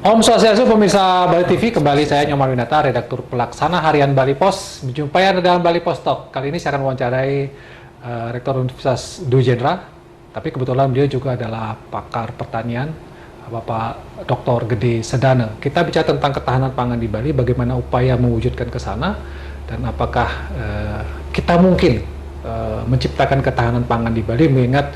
Om Swastiastu, pemirsa Bali TV, kembali saya Nyoman Winata, redaktur pelaksana harian Bali Pos. Menjumpai Anda dalam Bali Pos Talk. Kali ini saya akan wawancarai Rektor Universitas Dwi Jendra, tapi kebetulan beliau juga adalah pakar pertanian, Bapak Dr. Gede Sedana. Kita bicara tentang ketahanan pangan di Bali, bagaimana upaya mewujudkan ke sana, dan apakah kita mungkin menciptakan ketahanan pangan di Bali, mengingat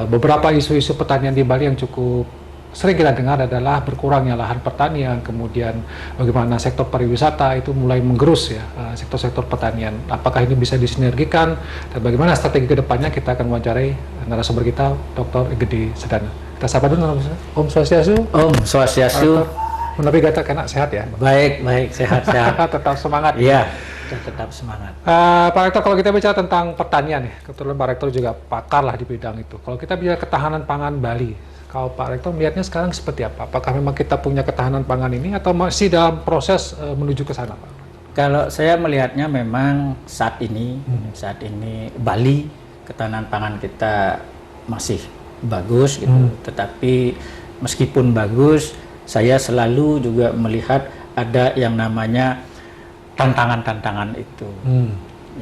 beberapa isu-isu pertanian di Bali yang cukup sering kita dengar adalah berkurangnya lahan pertanian, kemudian bagaimana sektor pariwisata itu mulai menggerus ya sektor-sektor pertanian. Apakah ini bisa disinergikan dan bagaimana strategi kedepannya? Kita akan wawancarai narasumber kita, Dr. Gede Sedana. Kita sapa dulu, Om Swastiastu. Om Swastiastu. Menapi kata kena sehat ya? Baik, sehat-sehat. Tetap semangat. Iya, tetap semangat. Pak Rektor, kalau kita bicara tentang pertanian ya, kebetulan Pak Rektor juga pakar lah di bidang itu. Kalau kita bicara ketahanan pangan Bali, kalau Pak Rektor melihatnya sekarang seperti apa? Apakah memang kita punya ketahanan pangan ini atau masih dalam proses menuju ke sana, Pak? Kalau saya melihatnya memang saat ini Bali ketahanan pangan kita masih bagus gitu. Tetapi meskipun bagus, saya selalu juga melihat ada yang namanya tantangan-tantangan itu.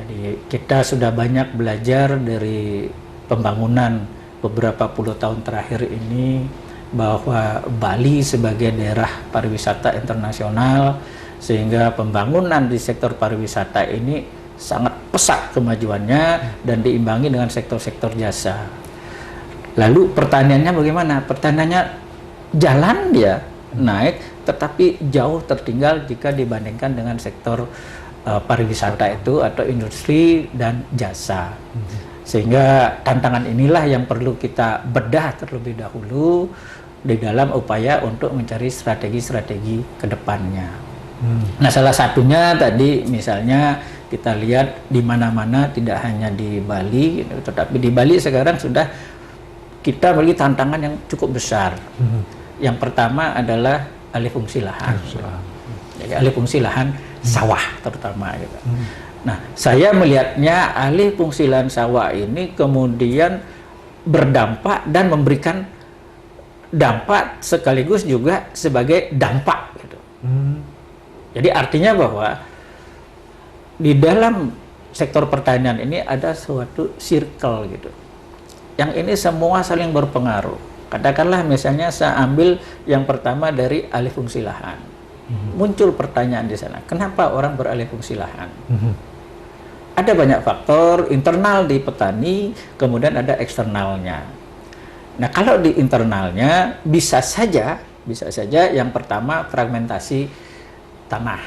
Jadi kita sudah banyak belajar dari pembangunan beberapa puluh tahun terakhir ini bahwa Bali sebagai daerah pariwisata internasional, sehingga pembangunan di sektor pariwisata ini sangat pesat kemajuannya dan diimbangi dengan sektor-sektor jasa. Lalu pertaniannya bagaimana? Pertaniannya jalan dia naik, tetapi jauh tertinggal jika dibandingkan dengan sektor pariwisata itu atau industri dan jasa. Sehingga tantangan inilah yang perlu kita bedah terlebih dahulu di dalam upaya untuk mencari strategi-strategi ke depannya. Nah, salah satunya tadi misalnya kita lihat di mana-mana, tidak hanya di Bali, tetapi di Bali sekarang sudah kita memiliki tantangan yang cukup besar. Yang pertama adalah alih fungsi lahan. Jadi alih fungsi lahan sawah terutama gitu. Nah, saya melihatnya alih fungsi lahan sawah ini kemudian berdampak dan memberikan dampak sekaligus juga sebagai dampak gitu. Jadi artinya bahwa di dalam sektor pertanian ini ada suatu circle gitu. Yang ini semua saling berpengaruh. Katakanlah misalnya saya ambil yang pertama dari alih fungsi lahan. Muncul pertanyaan di sana, kenapa orang beralih fungsi lahan? Ada banyak faktor internal di petani, kemudian ada eksternalnya. Nah, kalau di internalnya bisa saja yang pertama fragmentasi tanah.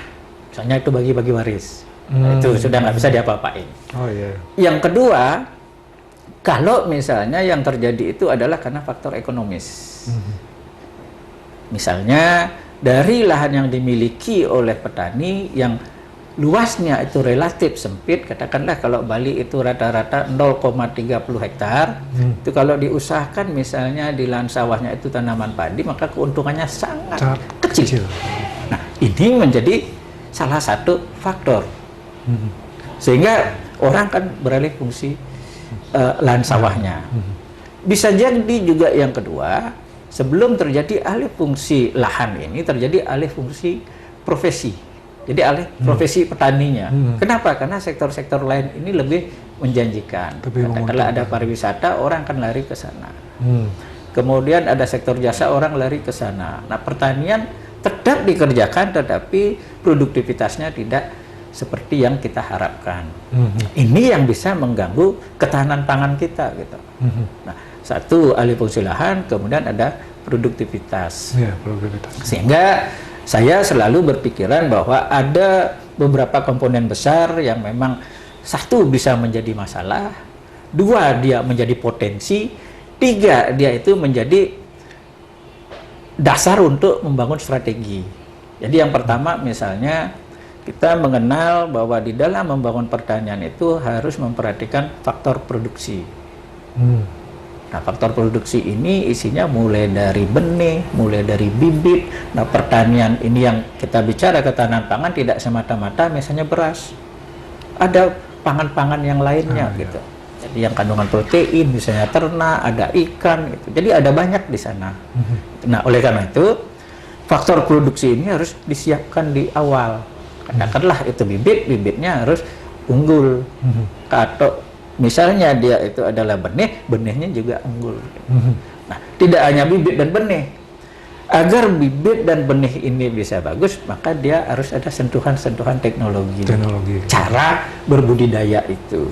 Misalnya itu bagi-bagi waris. Nah, itu sudah nggak bisa diapa-apain. Oh iya. Yang kedua, kalau misalnya yang terjadi itu adalah karena faktor ekonomis. Misalnya dari lahan yang dimiliki oleh petani yang luasnya itu relatif sempit, katakanlah kalau Bali itu rata-rata 0,30 hektar, itu kalau diusahakan misalnya di lahan sawahnya itu tanaman padi, maka keuntungannya sangat kecil. Nah, ini menjadi salah satu faktor. Sehingga orang kan beralih fungsi lahan sawahnya. Bisa jadi juga yang kedua, sebelum terjadi alih fungsi lahan ini, terjadi alih fungsi profesi. Jadi alih profesi petaninya. Kenapa? Karena sektor-sektor lain ini lebih menjanjikan. Kalau ada pariwisata, orang akan lari ke sana. Kemudian ada sektor jasa, orang lari ke sana. Nah, pertanian tetap dikerjakan, tetapi produktivitasnya tidak seperti yang kita harapkan. Ini yang bisa mengganggu ketahanan pangan kita, gitu. Nah, satu alih fungsi lahan, kemudian ada produktivitas. Ya, produktivitas. Sehingga saya selalu berpikiran bahwa ada beberapa komponen besar yang memang satu bisa menjadi masalah, dua dia menjadi potensi, tiga dia itu menjadi dasar untuk membangun strategi. Jadi yang pertama misalnya kita mengenal bahwa di dalam membangun pertanian itu harus memperhatikan faktor produksi. Nah, faktor produksi ini isinya mulai dari benih, mulai dari bibit. Nah, pertanian ini yang kita bicara ketahanan pangan tidak semata-mata misalnya beras. Ada pangan-pangan yang lainnya gitu. Jadi yang kandungan protein, misalnya ternak, ada ikan gitu. Jadi ada banyak di sana. Nah, oleh karena itu faktor produksi ini harus disiapkan di awal. Katakanlah itu bibitnya harus unggul. Atau misalnya dia itu adalah benih, benihnya juga unggul. Nah, tidak hanya bibit dan benih. Agar bibit dan benih ini bisa bagus, maka dia harus ada sentuhan-sentuhan teknologi. Cara berbudidaya itu.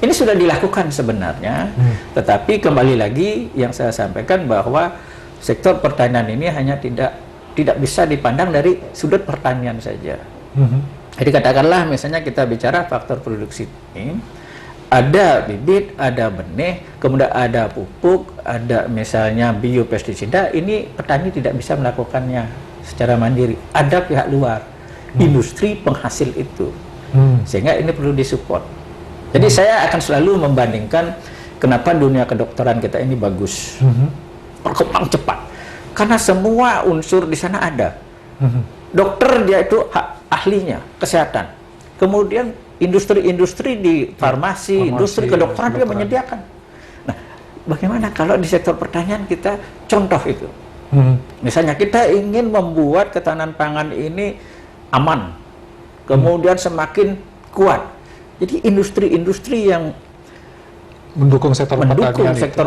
Ini sudah dilakukan sebenarnya, tetapi kembali lagi yang saya sampaikan bahwa sektor pertanian ini hanya tidak bisa dipandang dari sudut pertanian saja. Jadi katakanlah misalnya kita bicara faktor produksi ini, ada bibit, ada benih, kemudian ada pupuk, ada misalnya biopestisida, ini petani tidak bisa melakukannya secara mandiri. Ada pihak luar, industri penghasil itu. Sehingga ini perlu disupport. Jadi saya akan selalu membandingkan kenapa dunia kedokteran kita ini bagus. Berkembang cepat. Karena semua unsur di sana ada. Dokter dia itu ahlinya, kesehatan. Kemudian industri-industri di farmasi, industri kedokteran juga menyediakan. Nah, bagaimana kalau di sektor pertanian kita contoh itu? Misalnya kita ingin membuat ketahanan pangan ini aman, kemudian semakin kuat. Jadi industri-industri yang mendukung sektor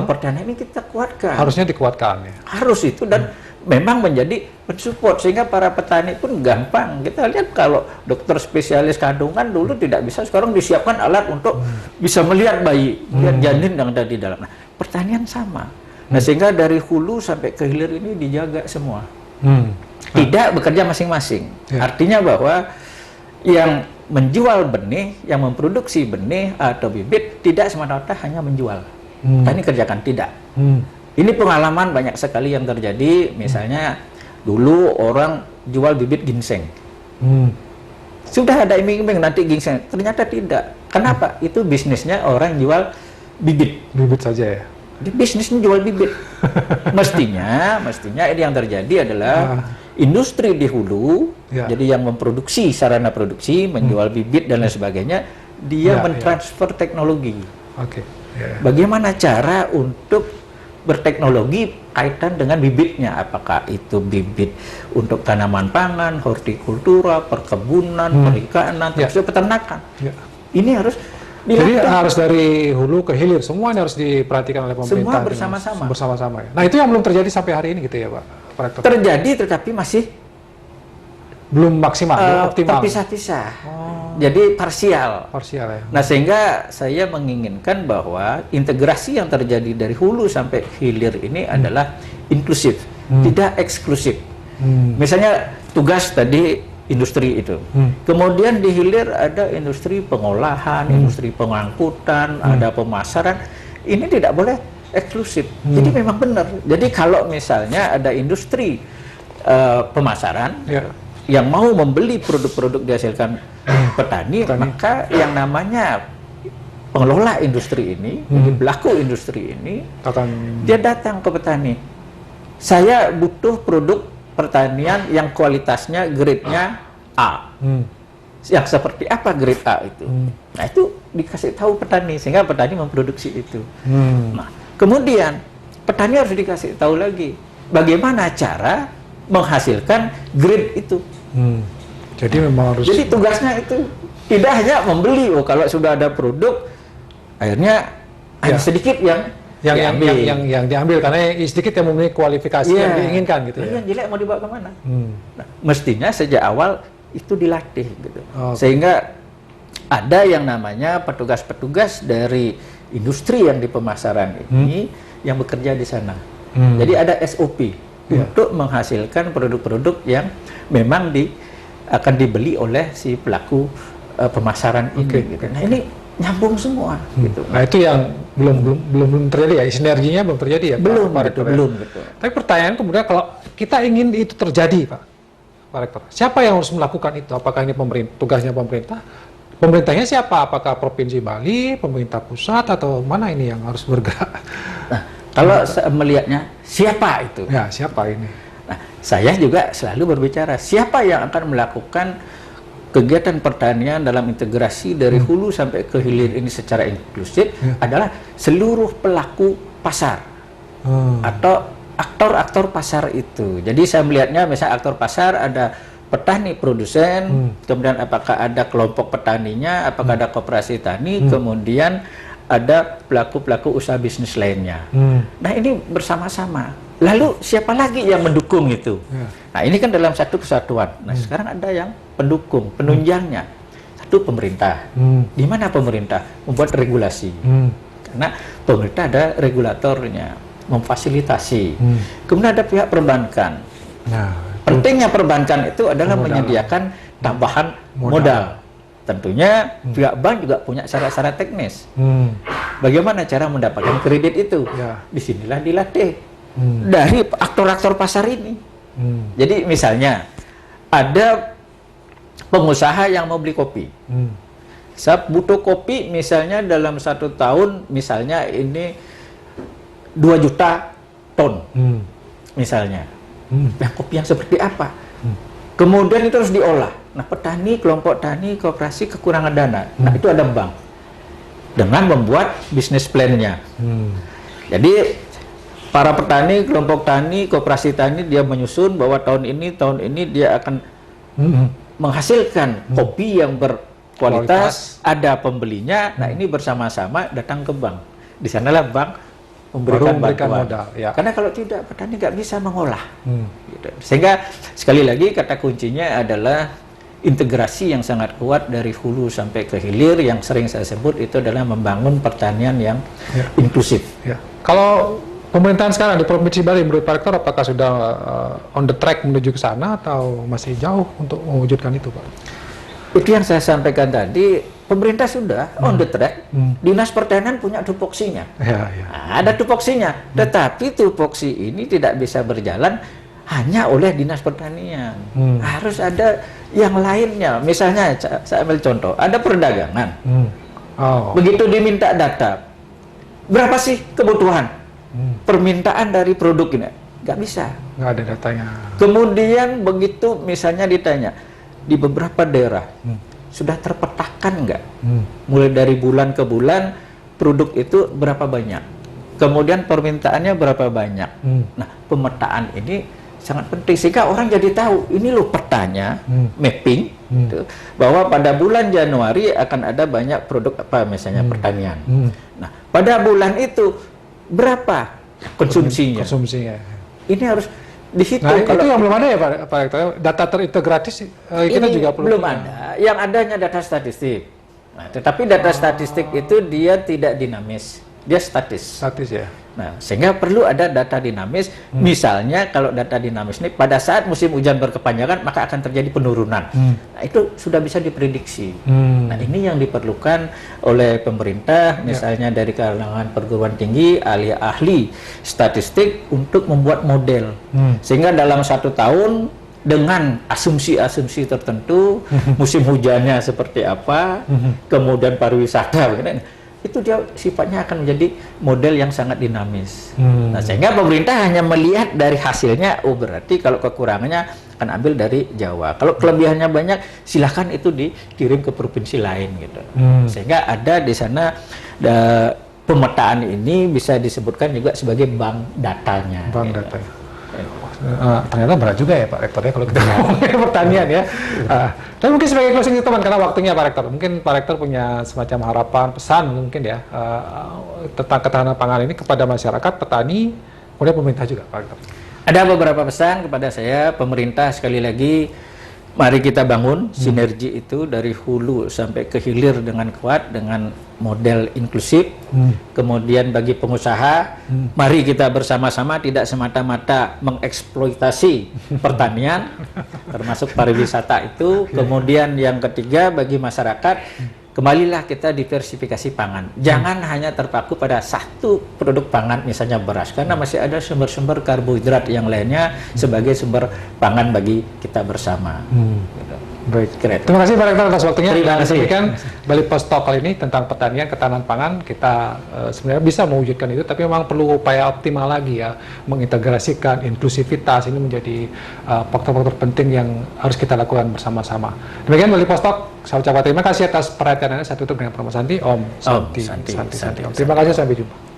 pertanian ini kita kuatkan. Harusnya dikuatkan ya. Harus itu dan memang menjadi mensupport sehingga para petani pun gampang. Kita lihat kalau dokter spesialis kandungan dulu tidak bisa, sekarang disiapkan alat untuk bisa melihat bayi, lihat janin yang ada di dalam. Nah, pertanian sama. Nah, sehingga dari hulu sampai ke hilir ini dijaga semua. Tidak bekerja masing-masing. Artinya bahwa yang menjual benih, yang memproduksi benih atau bibit tidak semata-mata hanya menjual. Petani kerjakan, tidak. Ini pengalaman banyak sekali yang terjadi, misalnya dulu orang jual bibit ginseng. Sudah ada iming-iming nanti ginseng, ternyata tidak. Kenapa? Itu bisnisnya orang jual bibit. Bibit saja ya? Bisnisnya jual bibit. Mestinya ini yang terjadi adalah industri di hulu, jadi yang memproduksi sarana produksi, menjual bibit dan lain sebagainya, dia mentransfer teknologi. Bagaimana cara untuk berteknologi kaitan dengan bibitnya, apakah itu bibit untuk tanaman pangan, hortikultura, perkebunan, perikanan, termasuk peternakan. Ini harus dilakukan. Jadi harus dari hulu ke hilir, semua ini harus diperhatikan oleh pemerintah. Semua bersama-sama. Ya. Nah, itu yang belum terjadi sampai hari ini gitu ya, Pak Rektor? Terjadi, tetapi masih belum maksimal, belum optimal. Terpisah-pisah. Jadi parsial ya. Nah, sehingga saya menginginkan bahwa integrasi yang terjadi dari hulu sampai hilir ini adalah inklusif, tidak eksklusif. Misalnya tugas tadi industri itu, kemudian di hilir ada industri pengolahan, industri pengangkutan, ada pemasaran. Ini tidak boleh eksklusif. Jadi memang benar. Jadi kalau misalnya ada industri pemasaran yang mau membeli produk-produk dihasilkan petani, maka yang namanya pengelola industri ini, pelaku industri ini, dia datang ke petani. Saya butuh produk pertanian yang kualitasnya, grade-nya A. Yang seperti apa grade A itu? Nah, itu dikasih tahu petani, sehingga petani memproduksi itu. Nah, kemudian petani harus dikasih tahu lagi bagaimana cara menghasilkan grade itu. Jadi memang harus. Jadi tugasnya itu tidak hanya membeli. Kalau sudah ada produk, akhirnya hanya sedikit yang diambil karena sedikit yang memenuhi kualifikasi yang diinginkan gitu ya. Yang jelek mau dibawa kemana? Nah, mestinya sejak awal itu dilatih gitu. Sehingga ada yang namanya petugas-petugas dari industri yang di pemasaran ini yang bekerja di sana. Jadi ada SOP untuk menghasilkan produk-produk yang memang akan dibeli oleh si pelaku pemasaran ini. Gitu. Nah, ini nyambung semua. Gitu. Nah, itu yang belum terjadi ya, sinerginya belum terjadi ya. Belum, Pak Rektor, belum. Tapi pertanyaan kemudian, kalau kita ingin itu terjadi, Pak Rektor, siapa yang harus melakukan itu? Apakah ini tugasnya pemerintah? Pemerintahnya siapa? Apakah Provinsi Bali, pemerintah pusat, atau mana ini yang harus bergerak? Nah, kalau melihatnya siapa itu? Ya, siapa ini? Nah, saya juga selalu berbicara siapa yang akan melakukan kegiatan pertanian dalam integrasi dari hulu sampai ke hilir ini secara inklusif adalah seluruh pelaku pasar atau aktor-aktor pasar itu. Jadi saya melihatnya misalnya aktor pasar ada petani produsen, kemudian apakah ada kelompok petaninya, apakah ada koperasi tani, kemudian ada pelaku-pelaku usaha bisnis lainnya. Nah ini bersama-sama. Lalu siapa lagi yang mendukung itu? Nah ini kan dalam satu kesatuan. Nah sekarang ada yang pendukung, penunjangnya. Satu pemerintah. Di mana pemerintah? Membuat regulasi. Karena pemerintah ada regulatornya, memfasilitasi. Kemudian ada pihak perbankan. Nah, Pentingnya perbankan itu adalah menyediakan tambahan modal. Tentunya pihak bank juga punya syarat-syarat teknis. Bagaimana cara mendapatkan kredit itu? Ya. Disinilah dilatih dari aktor-aktor pasar ini. Jadi misalnya ada pengusaha yang mau beli kopi. Saya butuh kopi misalnya dalam 1 tahun, misalnya ini 2 juta ton misalnya. Nah, kopi yang seperti apa? Kemudian itu harus diolah. Nah, petani, kelompok tani, koperasi kekurangan dana. Nah, itu ada bank dengan membuat bisnis plan-nya. Jadi para petani, kelompok tani, koperasi tani dia menyusun bahwa tahun ini dia akan menghasilkan kopi yang berkualitas, ada pembelinya. Nah, ini bersama-sama datang ke bank. Di sanalah bank memberikan bantuan. modal. Ya. Karena kalau tidak petani nggak bisa mengolah. Gitu. Sehingga sekali lagi kata kuncinya adalah integrasi yang sangat kuat dari hulu sampai ke hilir, yang sering saya sebut itu adalah membangun pertanian yang inklusif. Ya. Kalau pemerintahan sekarang di Provinsi Bali menurut Pak Rektor apakah sudah on the track menuju ke sana atau masih jauh untuk mewujudkan itu, Pak? Itu yang saya sampaikan tadi, pemerintah sudah on the track. Dinas Pertanian punya tupoksinya. Ya, ya. Ada tupoksinya, tetapi tupoksi ini tidak bisa berjalan hanya oleh Dinas Pertanian. Harus ada yang lainnya. Misalnya, saya ambil contoh, ada perdagangan. Begitu diminta data, berapa sih kebutuhan? Permintaan dari produk ini? Nggak bisa. Nggak ada datanya. Kemudian begitu misalnya ditanya, di beberapa daerah sudah terpetakan nggak? Mulai dari bulan ke bulan, produk itu berapa banyak? Kemudian permintaannya berapa banyak? Nah, pemetaan ini sangat penting sehingga orang jadi tahu ini loh petanya, mapping gitu, bahwa pada bulan Januari akan ada banyak produk apa misalnya pertanian. Nah, pada bulan itu berapa konsumsinya? Ini harus dihitung. Nah, kalau itu yang belum ada ya Pak Rektor, data terintegratif kita ini juga belum ada. Yang adanya data statistik. Nah, tetapi data statistik itu dia tidak dinamis, dia statis. Statis ya. Nah, sehingga perlu ada data dinamis. Misalnya kalau data dinamis ini pada saat musim hujan berkepanjangan maka akan terjadi penurunan. Nah, itu sudah bisa diprediksi. Nah, ini yang diperlukan oleh pemerintah, misalnya dari kalangan perguruan tinggi, ahli statistik untuk membuat model. Sehingga dalam 1 tahun dengan asumsi-asumsi tertentu, musim hujannya seperti apa, kemudian pariwisata, itu dia sifatnya akan menjadi model yang sangat dinamis. Nah, sehingga pemerintah hanya melihat dari hasilnya, oh berarti kalau kekurangannya akan ambil dari Jawa. Kalau kelebihannya banyak, silahkan itu dikirim ke provinsi lain gitu. Sehingga ada di sana pemetaan ini bisa disebutkan juga sebagai bank datanya. Bank gitu. data. Ternyata berat juga ya Pak Rektor ya kalau kita ngomongin pertanian ya. Tapi mungkin sebagai closing teman karena waktunya Pak Rektor, mungkin Pak Rektor punya semacam harapan pesan mungkin ya tentang ketahanan pangan ini kepada masyarakat, petani, kemudian pemerintah juga Pak Rektor. Ada beberapa pesan kepada saya, pemerintah sekali lagi, mari kita bangun sinergi itu dari hulu sampai ke hilir dengan kuat, dengan model inklusif. Kemudian bagi pengusaha, mari kita bersama-sama tidak semata-mata mengeksploitasi pertanian, termasuk pariwisata itu. Kemudian yang ketiga bagi masyarakat, kembalilah kita diversifikasi pangan. Jangan hanya terpaku pada satu produk pangan, misalnya beras, karena masih ada sumber-sumber karbohidrat yang lainnya sebagai sumber pangan bagi kita bersama. Gitu. Baik. Keren. Terima kasih Pak Rektor atas waktunya. Terima kasih. Demikian Bali Pos Talk kali ini tentang pertanian, ketahanan pangan. Kita sebenarnya bisa mewujudkan itu, tapi memang perlu upaya optimal lagi ya, mengintegrasikan inklusivitas ini menjadi faktor-faktor penting yang harus kita lakukan bersama-sama. Demikian Bali Pos Talk. Saya ucapkan terima kasih atas perhatian Anda. Saya tutup dengan Promo Santi. Om Santi. Santi. Terima kasih, sampai jumpa.